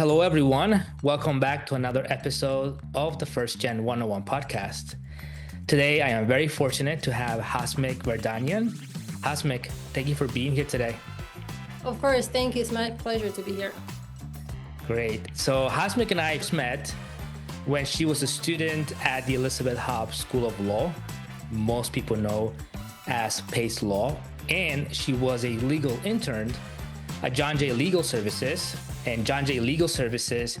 Hello, everyone. Welcome back to another episode of the First Gen 101 podcast. Today, I am very fortunate to have Hasmik Vardanyan. Hasmik, thank you for being here today. Of course, thank you. It's my pleasure to be here. Great. So Hasmik and I met when she was a student at the Elizabeth Hobbs School of Law, most people know as Pace Law, and she was a legal intern at John Jay Legal Services, and John Jay Legal Services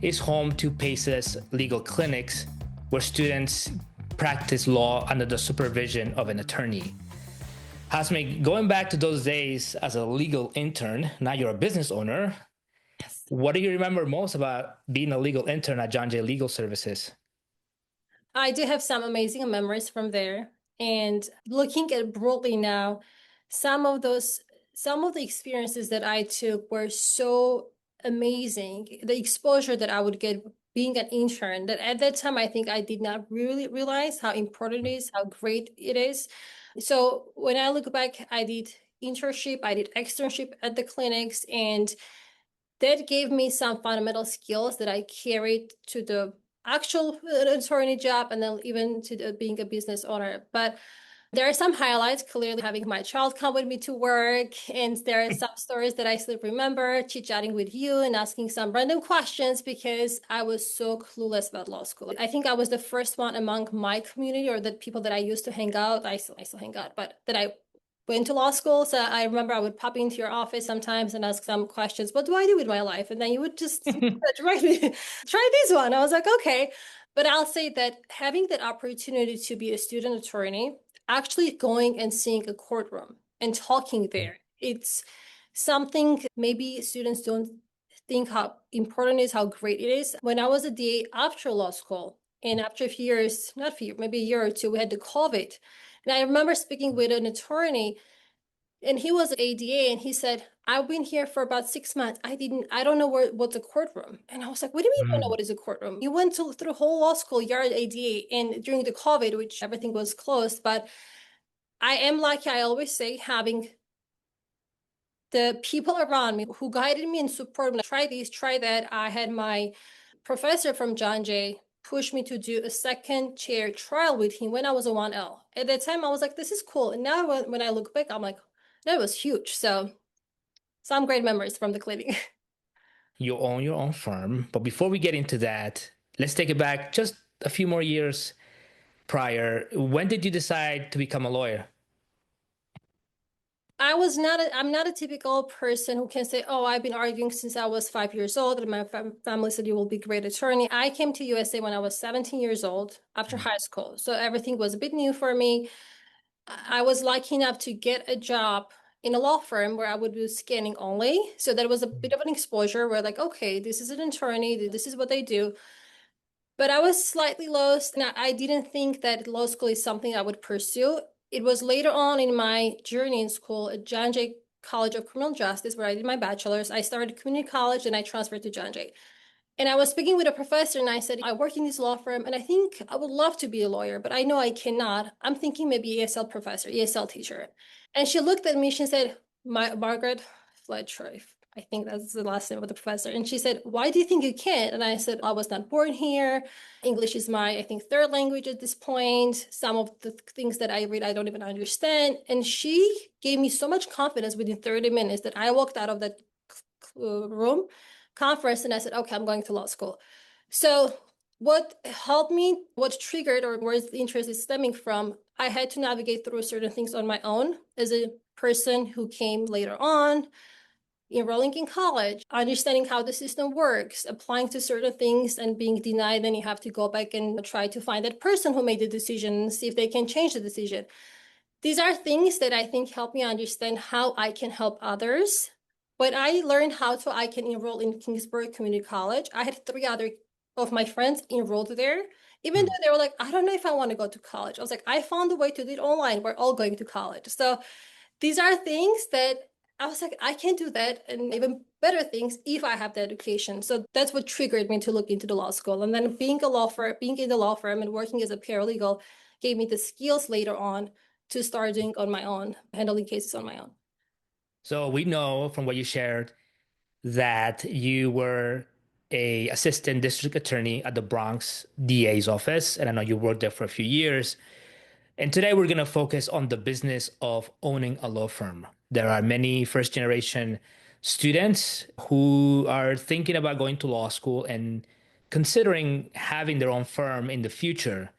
is home to Pace's legal clinics where students practice law under the supervision of an attorney. Hasmik, going back to those days as a legal intern, now you're a business owner. Yes. What do you remember most about being a legal intern at John Jay Legal Services? I do have some amazing memories from there. And looking at it broadly now, some of the experiences that I took were so amazing. The exposure that I would get being an intern, that at that time, I think I did not really realize how important it is, how great it is. So when I look back, I did internship, I did externship at the clinics, and that gave me some fundamental skills that I carried to the actual attorney job and then even to being a business owner. But there are some highlights, clearly having my child come with me to work. And there are some stories that I still remember, chit-chatting with you and asking some random questions because I was so clueless about law school. I think I was the first one among my community or the people that I used to hang out. I still hang out, but that I went to law school. So I remember I would pop into your office sometimes and ask some questions. What do I do with my life? And then you would just direct me, try this one. I was like, okay. But I'll say that having that opportunity to be a student attorney, actually going and seeing a courtroom and talking there, it's something maybe students don't think how important it is, how great it is. When I was a DA after law school, and after a few years, not a few, maybe a year or two, we had the COVID. And I remember speaking with an attorney, and he was ADA, and he said, I've been here for about 6 months. I don't know what's a courtroom. And I was like, what do you mean you don't know what is a courtroom? You went through whole law school, you're at ADA, and during the COVID, which everything was closed. But I am lucky, I always say, having the people around me who guided me and supported me. Try this, try that. I had my professor from John Jay push me to do a second chair trial with him when I was a 1L. At that time, I was like, this is cool. And now when I look back, I'm like, that was huge. So some great memories from the clinic. You own your own firm, but before we get into that, let's take it back just a few more years prior. When did you decide to become a lawyer? I'm not a typical person who can say, oh, I've been arguing since I was 5 years old, and my family said you will be a great attorney. I came to USA when I was 17 years old after high school. So everything was a bit new for me. I was lucky enough to get a job in a law firm where I would do scanning only. So that was a bit of an exposure where like, okay, this is an attorney, this is what they do. But I was slightly lost, and I didn't think that law school is something I would pursue. It was later on in my journey in school at John Jay College of Criminal Justice, where I did my bachelor's. I started community college and I transferred to John Jay. And I was speaking with a professor and I said, I work in this law firm and I think I would love to be a lawyer, but I know I cannot. I'm thinking maybe ESL professor, ESL teacher. And she looked at me, she said, Margaret Fletcher, I think that's the last name of the professor. And she said, why do you think you can't? And I said, I was not born here. English is my, I think, third language at this point. Some of the things that I read, I don't even understand. And she gave me so much confidence within 30 minutes that I walked out of that room conference and I said, okay, I'm going to law school. So what helped me, what triggered or where the interest is stemming from, I had to navigate through certain things on my own as a person who came later on, enrolling in college, understanding how the system works, applying to certain things and being denied. Then you have to go back and try to find that person who made the decision and see if they can change the decision. These are things that I think help me understand how I can help others. When I learned I can enroll in Kingsburg Community College, I had 3 other of my friends enrolled there, even though they were like, I don't know if I want to go to college. I was like, I found a way to do it online. We're all going to college. So these are things that I was like, I can do that and even better things if I have the education. So that's what triggered me to look into the law school. And then being in the law firm and working as a paralegal gave me the skills later on to start doing on my own, handling cases on my own. So we know from what you shared that you were a assistant district attorney at the Bronx DA's office, and I know you worked there for a few years. And today we're going to focus on the business of owning a law firm. There are many first generation students who are thinking about going to law school and considering having their own firm in the future.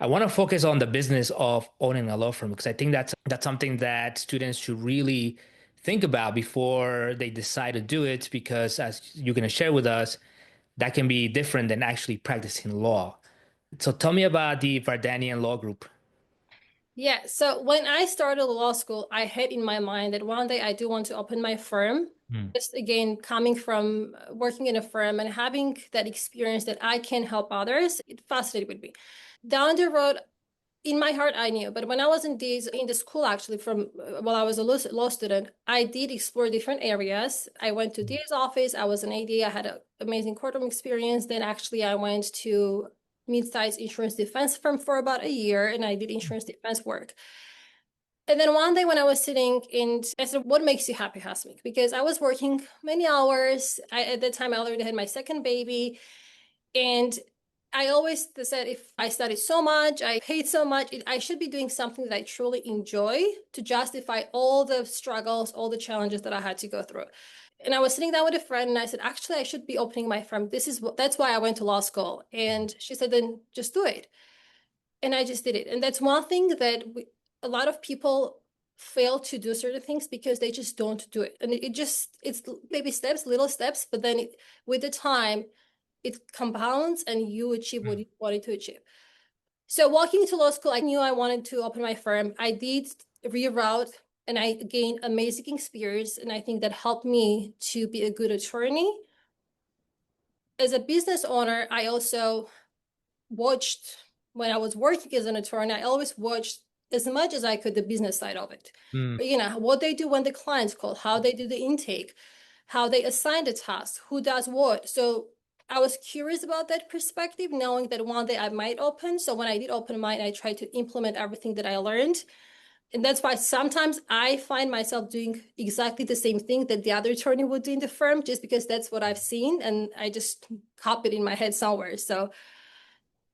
I want to focus on the business of owning a law firm because I think that's something that students should really think about before they decide to do it, because as you're going to share with us, that can be different than actually practicing law. So tell me about the Vardanyan Law Group. Yeah, so when I started law school, I had in my mind that one day I do want to open my firm. Mm. Just again, coming from working in a firm and having that experience that I can help others, it fascinated with me. Down the road, in my heart, I knew, but when I was in the school, actually, from while I was a law student, I did explore different areas. I went to DA's office. I was an AD. I had an amazing courtroom experience. Then actually, I went to mid-sized insurance defense firm for about a year, and I did insurance defense work. And then one day when I was sitting in, I said, "What makes you happy, Hasmik?" Because I was working many hours. At that time, I already had my second baby. And I always said, if I studied so much, I paid so much, I should be doing something that I truly enjoy to justify all the struggles, all the challenges that I had to go through. And I was sitting down with a friend and I said, actually, I should be opening my firm. That's why I went to law school. And she said, then just do it. And I just did it. And that's one thing that a lot of people fail to do certain things because they just don't do it. And it's baby steps, little steps, but then with the time, it compounds and you achieve what you wanted to achieve. So walking to law school, I knew I wanted to open my firm. I did reroute and I gained amazing experience. And I think that helped me to be a good attorney. As a business owner, I also watched when I was working as an attorney, I always watched as much as I could the business side of it. Mm. You know, what they do when the clients call, how they do the intake, how they assign the tasks, who does what. So I was curious about that perspective, knowing that one day I might open. So when I did open mine, I tried to implement everything that I learned. And that's why sometimes I find myself doing exactly the same thing that the other attorney would do in the firm, just because that's what I've seen and I just copy it in my head somewhere. So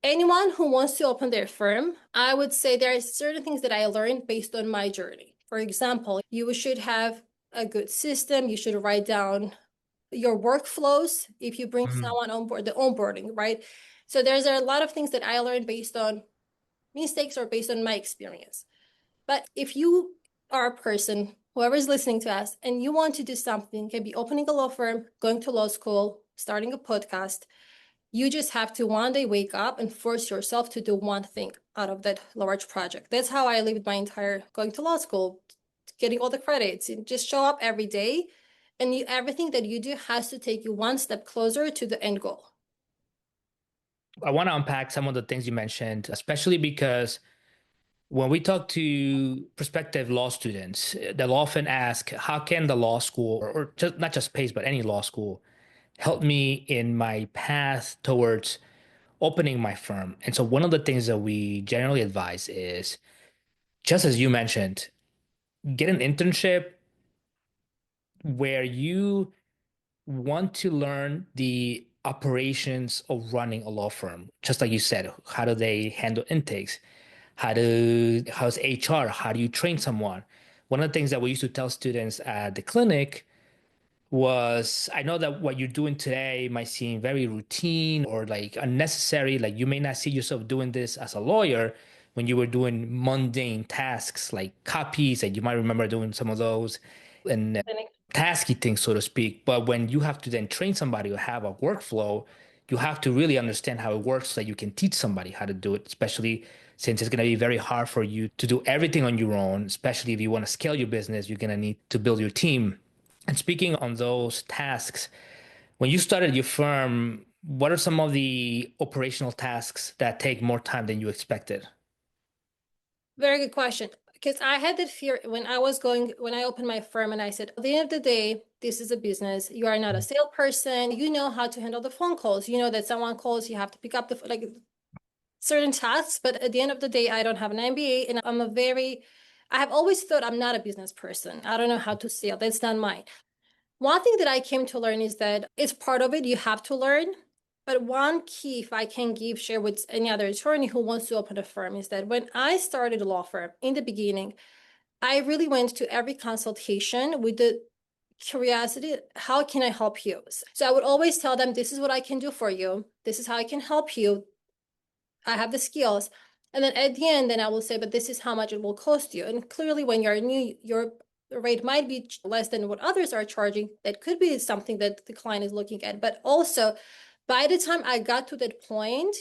anyone who wants to open their firm, I would say there are certain things that I learned based on my journey. For example, you should have a good system. You should write down your workflows if you bring Mm. someone on board, the onboarding, right? So there's a lot of things that I learned based on mistakes or based on my experience. But if you are a person, whoever is listening to us, and you want to do something, can be opening a law firm, going to law school, starting a podcast, you just have to one day wake up and force yourself to do one thing out of that large project. That's how I lived my entire going to law school, getting all the credits, and just show up every day. And everything that you do has to take you one step closer to the end goal. I want to unpack some of the things you mentioned, especially because when we talk to prospective law students, they'll often ask, how can the law school, or just not just PACE, but any law school, help me in my path towards opening my firm? And so one of the things that we generally advise is, just as you mentioned, get an internship where you want to learn the operations of running a law firm. Just like you said, how do they handle intakes? How's HR? How do you train someone? One of the things that we used to tell students at the clinic was, I know that what you're doing today might seem very routine or like unnecessary. Like you may not see yourself doing this as a lawyer when you were doing mundane tasks like copies, and you might remember doing some of those and tasky things, so to speak. But when you have to then train somebody or have a workflow, you have to really understand how it works so that you can teach somebody how to do it, especially since it's going to be very hard for you to do everything on your own, especially if you want to scale your business, you're going to need to build your team. And speaking on those tasks, when you started your firm, what are some of the operational tasks that take more time than you expected? Very good question. Because I had that fear when I opened my firm and I said, at the end of the day, this is a business. You are not a salesperson. You know how to handle the phone calls. You know that someone calls, you have to pick up like certain tasks. But at the end of the day, I don't have an MBA and I have always thought I'm not a business person. I don't know how to sell. That's not mine. One thing that I came to learn is that it's part of it, you have to learn. But one key, if I can share with any other attorney who wants to open a firm, is that when I started a law firm in the beginning, I really went to every consultation with the curiosity, how can I help you? So I would always tell them, this is what I can do for you. This is how I can help you. I have the skills. And then at the end, then I will say, but this is how much it will cost you. And clearly, when you're new, your rate might be less than what others are charging. That could be something that the client is looking at. But also, by the time I got to that point,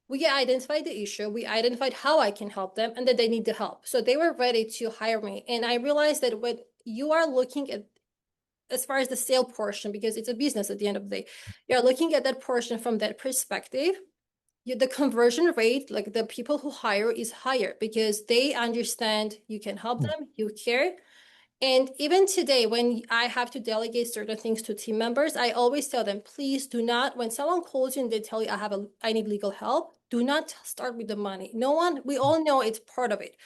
we identified the issue, we identified how I can help them, and that they need the help. So they were ready to hire me. And I realized that when you are looking at, as far as the sale portion, because it's a business at the end of the day, you're looking at that portion from that perspective, the conversion rate, like the people who hire, is higher because they understand you can help them, you care. And even today, when I have to delegate certain things to team members, I always tell them, please do not, when someone calls you and they tell you I need legal help, do not start with the money. No one, we all know it's part of it.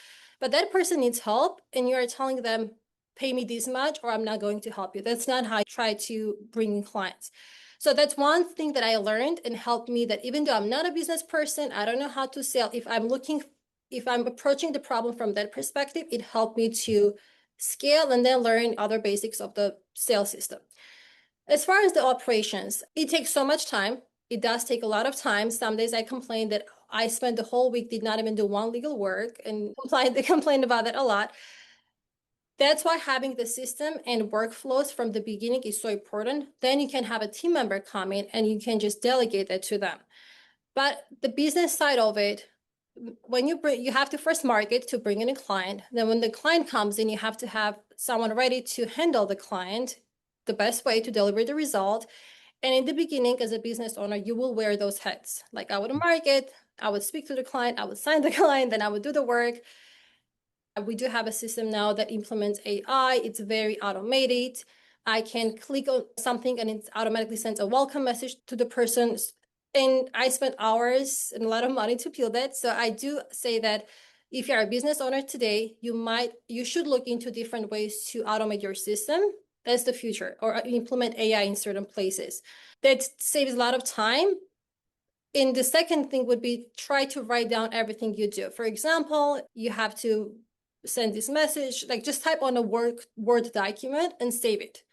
But that person needs help and you are telling them, pay me this much or I'm not going to help you. That's not how I try to bring in clients. So that's one thing that I learned and helped me, that even though I'm not a business person, I don't know how to sell, if I'm approaching the problem from that perspective, it helped me to scale and then learn other basics of the sales system. As far as the operations, it takes so much time. It does take a lot of time. Some days I complain that I spent the whole week, did not even do one legal work, and they complained about that a lot. That's why having the system and workflows from the beginning is so important. Then you can have a team member come in and you can just delegate it to them. But the business side of it, when you have to first market to bring in a client. Then when the client comes in, you have to have someone ready to handle the client the best way to deliver the result. And in the beginning, as a business owner, you will wear those hats. Like I would market, I would speak to the client, I would sign the client, then I would do the work. We do have a system now that implements AI. It's very automated. I can click on something and it automatically sends a welcome message to the person. And I spent hours and a lot of money to build that. So I do say that if you're a business owner today, you should look into different ways to automate your system. That's the future, or implement AI in certain places. That saves a lot of time. And the second thing would be try to write down everything you do. For example, you have to send this message, like just type on a Word document and save it.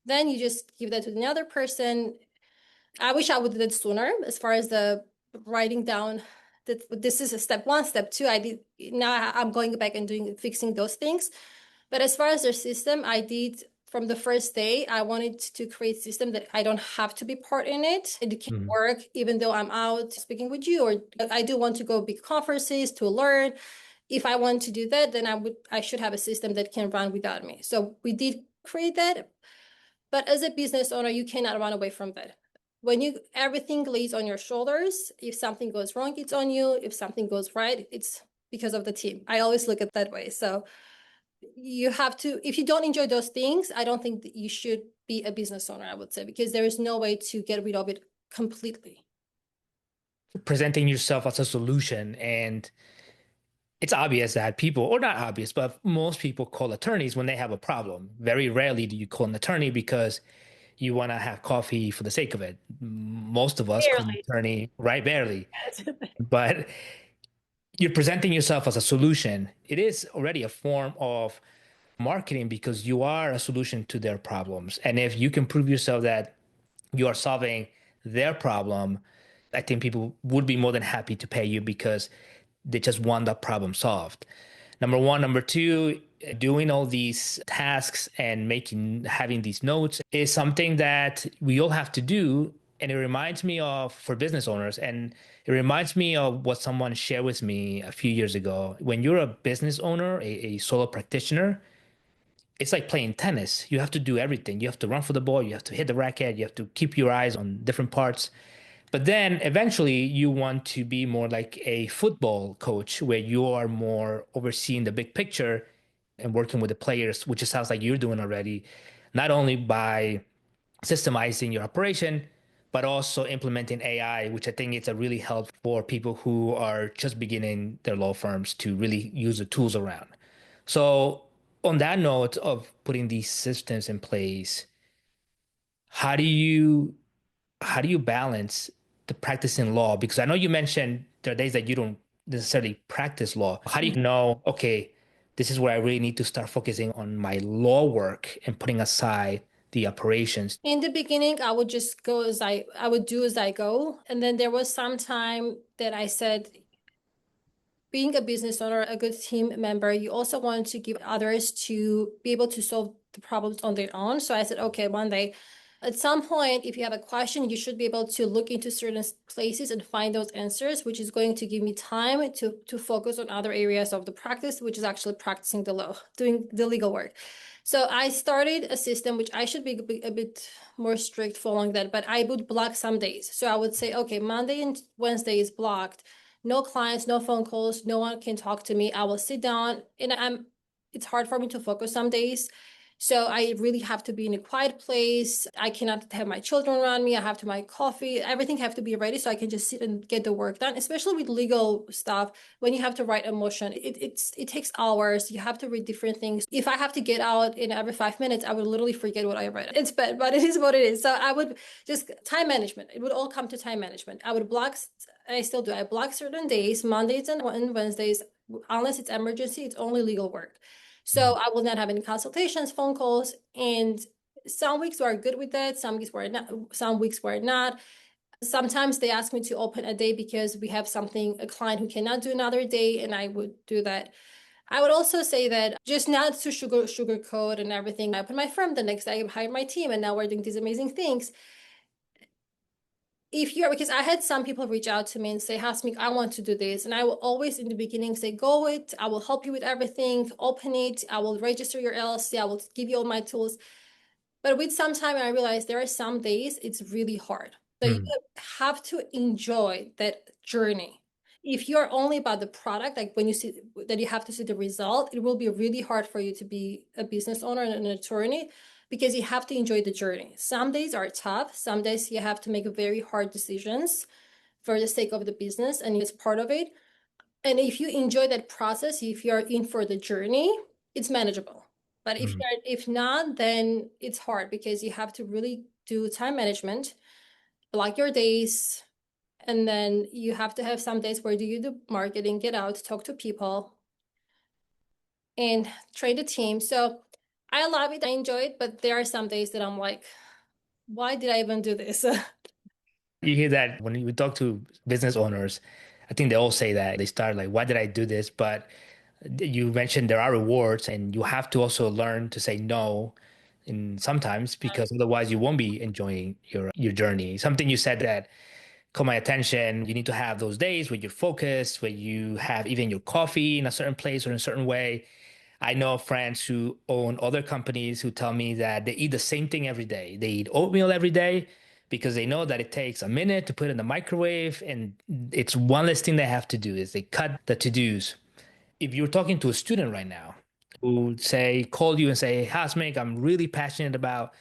Then you just give that to the other person. I wish I would have did it sooner as far as the writing down that this is a step one, step two. Now I'm going back and fixing those things. But as far as their system, I did from the first day, I wanted to create a system that I don't have to be part in it. It can work even though I'm out speaking with you, or I do want to go big conferences to learn. If I want to do that, then I should have a system that can run without me. So we did create that. But as a business owner, you cannot run away from that. When everything lays on your shoulders, if something goes wrong, it's on you. If something goes right, it's because of the team. I always look at it that way. So you have to, if you don't enjoy those things, I don't think that you should be a business owner, I would say, because there is no way to get rid of it completely. Presenting yourself as a solution. And it's obvious that people, or not obvious, but most people call attorneys when they have a problem. Very rarely do you call an attorney because you want to have coffee for the sake of it. Most of us call an Barely. attorney, right? Barely. But you're presenting yourself as a solution. It is already a form of marketing because you are a solution to their problems. And if you can prove yourself that you are solving their problem, I think people would be more than happy to pay you because they just want that problem solved. Number one. Number two, doing all these tasks and having these notes is something that we all have to do. And it reminds me of, for business owners, and it reminds me of what someone shared with me a few years ago. When you're a business owner, a solo practitioner, it's like playing tennis. You have to do everything. You have to run for the ball, you have to hit the racket, you have to keep your eyes on different parts. But then eventually you want to be more like a football coach where you are more overseeing the big picture and working with the players, which it sounds like you're doing already, not only by systemizing your operation, but also implementing AI, which I think is a really help for people who are just beginning their law firms to really use the tools around. So on that note of putting these systems in place, How do you how do you balance the practicing law? Because I know you mentioned there are days that you don't necessarily practice law. How do you know, okay, this is where I really need to start focusing on my law work and putting aside the operations? In the beginning, I would just go as I would do as I go. And then there was some time that I said, being a business owner, a good team member, you also want to give others to be able to solve the problems on their own. So I said, okay, one day, at some point, if you have a question, you should be able to look into certain places and find those answers, which is going to give me time to focus on other areas of the practice, which is actually practicing the law, doing the legal work. So I started a system which I should be a bit more strict following that, but I would block some days. So I would say, okay, Monday and Wednesday is blocked. No clients, no phone calls, no one can talk to me. I will sit down and it's hard for me to focus some days. So I really have to be in a quiet place. I cannot have my children around me. I have to my coffee. Everything have to be ready so I can just sit and get the work done, especially with legal stuff. When you have to write a motion, it takes hours. You have to read different things. If I have to get out in every 5 minutes, I would literally forget what I read. It's bad, but it is what it is. So I would just time management. It would all come to time management. I would block, I still do. I block certain days, Mondays and Wednesdays, unless it's emergency, it's only legal work. So I will not have any consultations, phone calls, and some weeks were good with that. Some weeks were not. Some weeks were not. Sometimes they ask me to open a day because we have something, a client who cannot do another day, and I would do that. I would also say that just not to sugarcoat and everything. I open my firm the next day, I hired my team, and now we're doing these amazing things. If you're, because I had some people reach out to me and say, Hasmik, I want to do this. And I will always in the beginning say, go it. I will help you with everything. Open it. I will register your LLC. I will give you all my tools. But with some time, I realized there are some days it's really hard. So you Mm, have to enjoy that journey. If you're only about the product, like when you see that you have to see the result, it will be really hard for you to be a business owner and an attorney because you have to enjoy the journey. Some days are tough. Some days you have to make very hard decisions for the sake of the business, and it's part of it. And if you enjoy that process, if you're in for the journey, it's manageable. But mm. if not, then it's hard because you have to really do time management, block your days, and then you have to have some days where you do marketing, get out, talk to people, and train the team. So I love it, I enjoy it, but there are some days that I'm like, why did I even do this? You hear that when you talk to business owners, I think they all say that. They start like, why did I do this? But you mentioned there are rewards and you have to also learn to say no in sometimes because otherwise you won't be enjoying your journey. Something you said that caught my attention. You need to have those days where you're focused, where you have even your coffee in a certain place or in a certain way. I know friends who own other companies who tell me that they eat the same thing every day. They eat oatmeal every day because they know that it takes a minute to put in the microwave and it's one less thing they have to do is they cut the to-dos. If you're talking to a student right now who say call you and say, hey, Hasmik, I'm really passionate about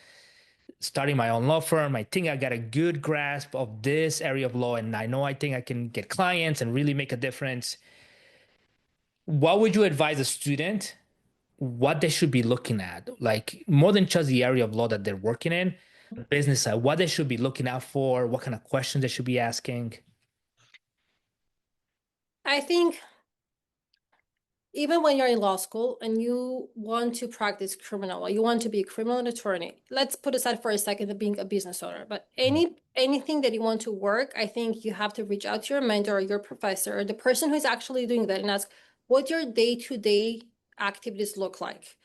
starting my own law firm. I think I got a good grasp of this area of law and I know I think I can get clients and really make a difference. What would you advise a student what they should be looking at, like more than just the area of law that they're working in, business side, what they should be looking out for, what kind of questions they should be asking? I think even when you're in law school and you want to practice criminal law, you want to be a criminal attorney. Let's put aside for a second the being a business owner. But anything that you want to work, I think you have to reach out to your mentor, or your professor, or the person who's actually doing that, and ask what your day-to-day activities look like.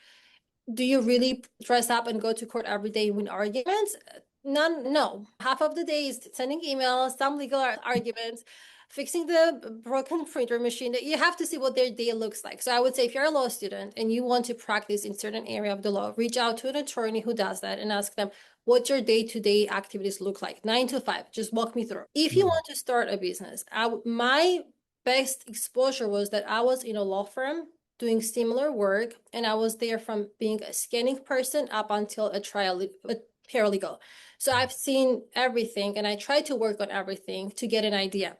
Do you really dress up and go to court every day and win arguments? None, no. Half of the day is sending emails, some legal arguments, fixing the broken printer machine. You have to see what their day looks like. So I would say if you're a law student and you want to practice in certain area of the law, reach out to an attorney who does that and ask them what your day-to-day activities look like, 9 to 5. Just walk me through. If you Mm, want to start a business, my best exposure was that I was in a law firm doing similar work, and I was there from being a scanning person up until a paralegal. So I've seen everything, and I try to work on everything to get an idea.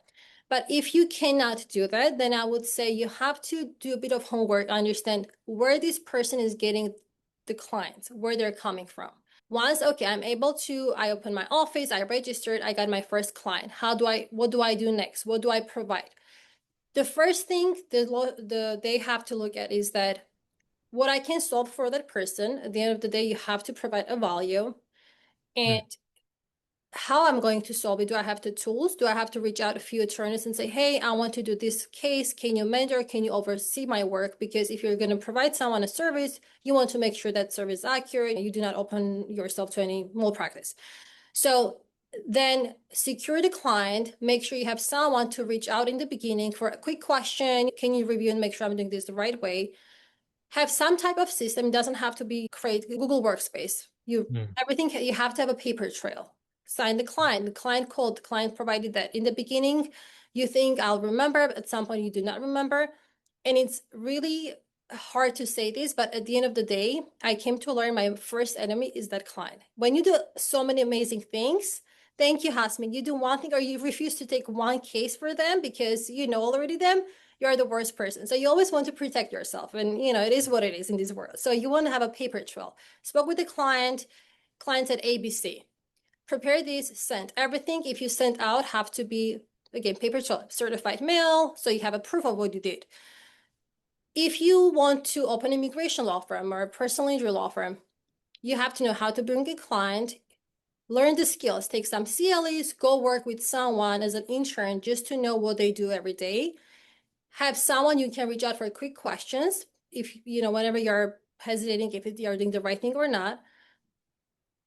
But if you cannot do that, then I would say you have to do a bit of homework, understand where this person is getting the clients, where they're coming from. Once, okay, I open my office, I registered, I got my first client. What do I do next? What do I provide? The first thing they have to look at is that what I can solve for that person. At the end of the day, you have to provide a value. And how I'm going to solve it. Do I have the tools? Do I have to reach out a few attorneys and say, hey, I want to do this case. Can you mentor? Can you oversee my work? Because if you're going to provide someone a service, you want to make sure that service is accurate. You do not open yourself to any malpractice. So then secure the client, make sure you have someone to reach out in the beginning for a quick question. Can you review and make sure I'm doing this the right way? Have some type of system. It doesn't have to be create Google Workspace. Everything, you have to have a paper trail. Sign the client called, the client provided that. In the beginning, you think I'll remember, at some point you do not remember. And it's really hard to say this, but at the end of the day, I came to learn my first enemy is that client. When you do so many amazing things, thank you, Hasmik. You do one thing or you refuse to take one case for them because you know already them, you're the worst person. So you always want to protect yourself. And it is what it is in this world. So you want to have a paper trail. Spoke with the client said ABC. Prepare this, send everything. If you send out, have to be, again, paper trail, certified mail, so you have a proof of what you did. If you want to open an immigration law firm or a personal injury law firm, you have to know how to bring a client, learn the skills, take some CLEs, go work with someone as an intern just to know what they do every day. Have someone you can reach out for quick questions if, whenever you're hesitating if you're doing the right thing or not.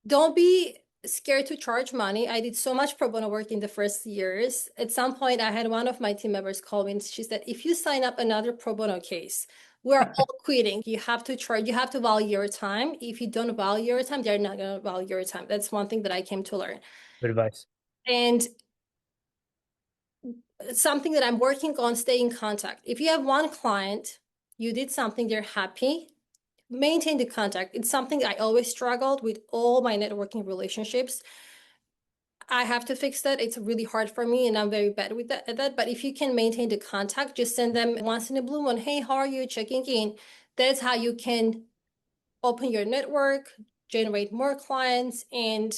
Don't be scared to charge money. I did so much pro bono work in the first years. At some point, I had one of my team members call me and she said, if you sign up another pro bono case, we're all quitting. You have to charge, you have to value your time. If you don't value your time, they're not going to value your time. That's one thing that I came to learn. Good advice. And something that I'm working on, stay in contact. If you have one client, you did something, they're happy, maintain the contact. It's something I always struggled with all my networking relationships. I have to fix that. It's really hard for me and I'm very bad with that. But if you can maintain the contact, just send them once in a blue moon, hey, how are you? Checking in. That's how you can open your network, generate more clients, and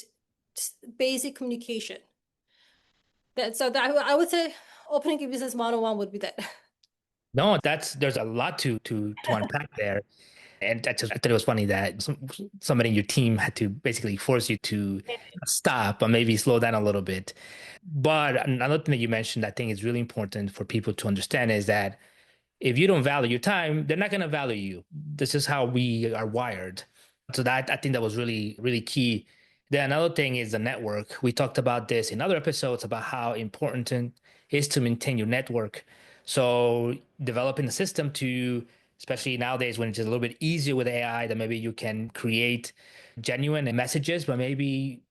basic communication. I would say opening a business 101 would be that. No, there's a lot to unpack there. And I thought it was funny that somebody in your team had to basically force you to stop or maybe slow down a little bit. But another thing that you mentioned, I think is really important for people to understand is that if you don't value your time, they're not going to value you. This is how we are wired. So that I think that was really, really key. Then another thing is the network. We talked about this in other episodes about how important it is to maintain your network. So developing a system to, especially nowadays when it's a little bit easier with AI, that maybe you can create genuine messages, but maybe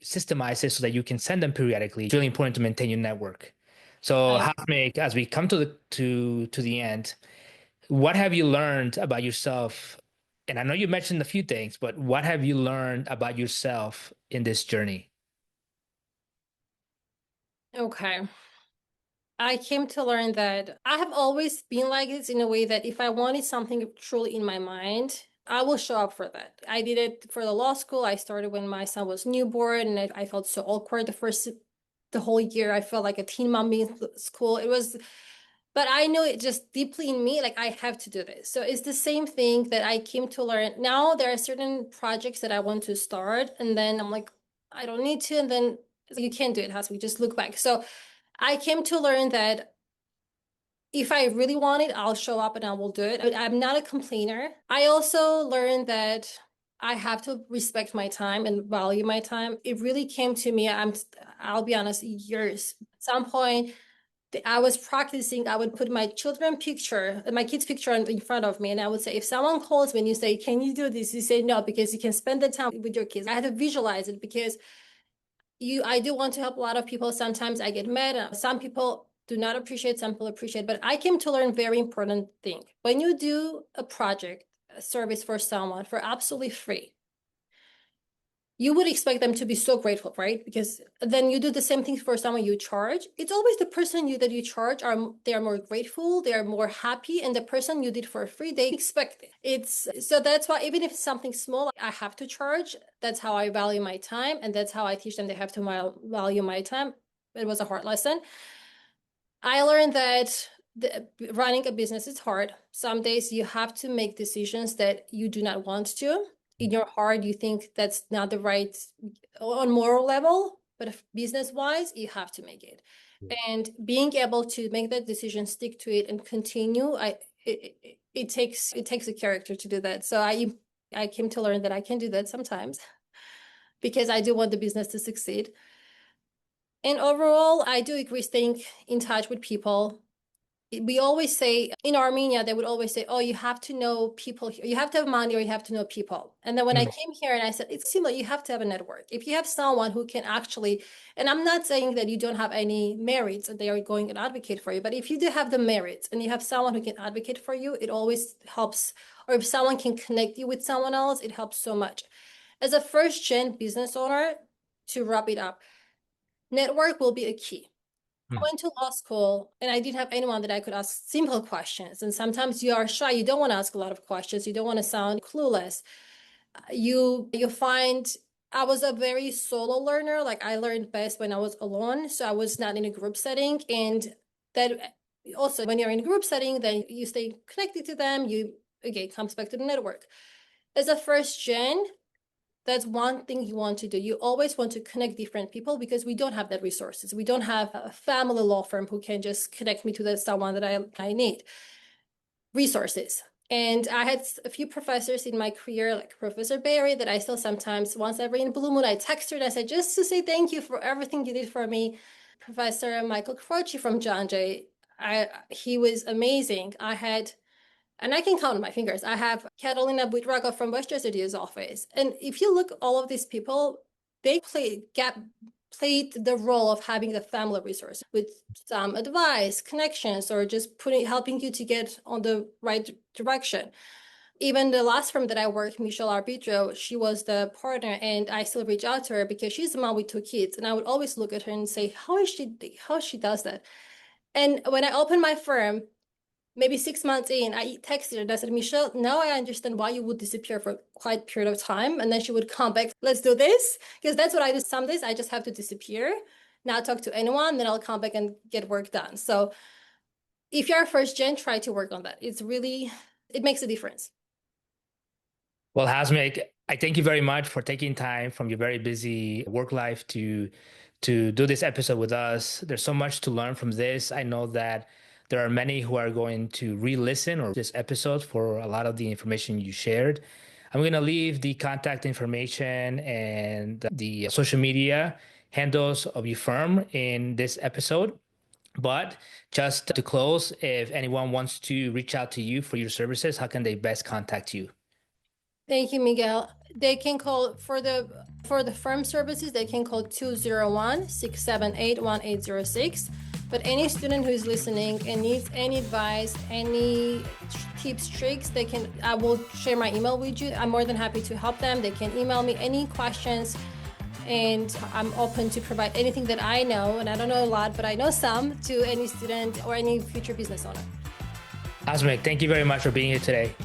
systemize it so that you can send them periodically. It's really important to maintain your network. So, Hasmik, as we come to the end, what have you learned about yourself? And I know you mentioned a few things, but what have you learned about yourself in this journey? Okay. I came to learn that I have always been like this in a way that if I wanted something truly in my mind, I will show up for that. I did it for the law school. I started when my son was newborn and I felt so awkward the whole year. I felt like a teen mom in school. But I know it just deeply in me, like I have to do this. So it's the same thing that I came to learn. Now there are certain projects that I want to start and then I'm like, I don't need to. And then you can't do it, Hasmik, just look back. So I came to learn that if I really want it, I'll show up and I will do it. But I'm not a complainer. I also learned that I have to respect my time and value my time. It really came to me, I'll be honest, years. At some point, I was practicing, I would put my kids' picture in front of me, and I would say, if someone calls me and you say, can you do this? You say no, because you can spend the time with your kids. I had to visualize it because I do want to help a lot of people. Sometimes I get mad. Some people do not appreciate, some people appreciate, but I came to learn very important thing. When you do a project, a service for someone for absolutely free, you would expect them to be so grateful, right? Because then you do the same thing for someone you charge. It's always the person that you charge they are more grateful, they are more happy, and the person you did for free, they expect it. So that's why even if it's something small, I have to charge. That's how I value my time, and that's how I teach them they have to value my time. It was a hard lesson. I learned that running a business is hard. Some days you have to make decisions that you do not want to. In your heart, you think that's not the right on moral level, but if business-wise, you have to make it. And being able to make that decision, stick to it, and continue, it takes a character to do that. So I came to learn that I can do that sometimes because I do want the business to succeed. And overall, I do agree staying in touch with people. We always say in Armenia, they would always say, oh, you have to know people here. You have to have money or you have to know people. And then when I came here and I said, it's similar, you have to have a network. If you have someone who can actually, and I'm not saying that you don't have any merits and they are going and advocate for you, but if you do have the merits and you have someone who can advocate for you, it always helps. Or if someone can connect you with someone else, it helps so much. As a first-gen business owner, to wrap it up, network will be a key. I went to law school and I didn't have anyone that I could ask simple questions. And sometimes you are shy. You don't want to ask a lot of questions. You don't want to sound clueless. You find I was a very solo learner. Like I learned best when I was alone. So I was not in a group setting. And that also when you're in a group setting, then you stay connected to them. You again comes back to the network. As a first gen, that's one thing you want to do. You always want to connect different people because we don't have that resources. We don't have a family law firm who can just connect me to someone that I need. Resources. And I had a few professors in my career, like Professor Barry, that I still sometimes, once every in blue moon, I text her and I said, just to say thank you for everything you did for me. Professor Michael Croce from John Jay, he was amazing. And I can count on my fingers. I have Catalina Buitrago from Westchester DA's office. And if you look, all of these people, they played the role of having the family resource with some advice, connections, or just helping you to get on the right direction. Even the last firm that I worked, Michelle Arbitro, she was the partner, and I still reach out to her because she's a mom with 2 kids. And I would always look at her and say, how she does that? And when I opened my firm, maybe 6 months in, I texted her and I said, Michelle, now I understand why you would disappear for quite a period of time. And then she would come back, let's do this. Because that's what I do. Some days I just have to disappear, not talk to anyone, then I'll come back and get work done. So if you're a first gen, try to work on that. It makes a difference. Well, Hasmik, I thank you very much for taking time from your very busy work life to do this episode with us. There's so much to learn from this. I know that there are many who are going to re-listen or this episode for a lot of the information you shared. I'm going to leave the contact information and the social media handles of your firm in this episode. But just to close, if anyone wants to reach out to you for your services, how can they best contact you? Thank you, Miguel. They can call for the firm services, they can call 201-678-1806. But any student who is listening and needs any advice, any tips, tricks, I will share my email with you. I'm more than happy to help them. They can email me any questions, and I'm open to provide anything that I know. And I don't know a lot, but I know some, to any student or any future business owner. Hasmik, thank you very much for being here today.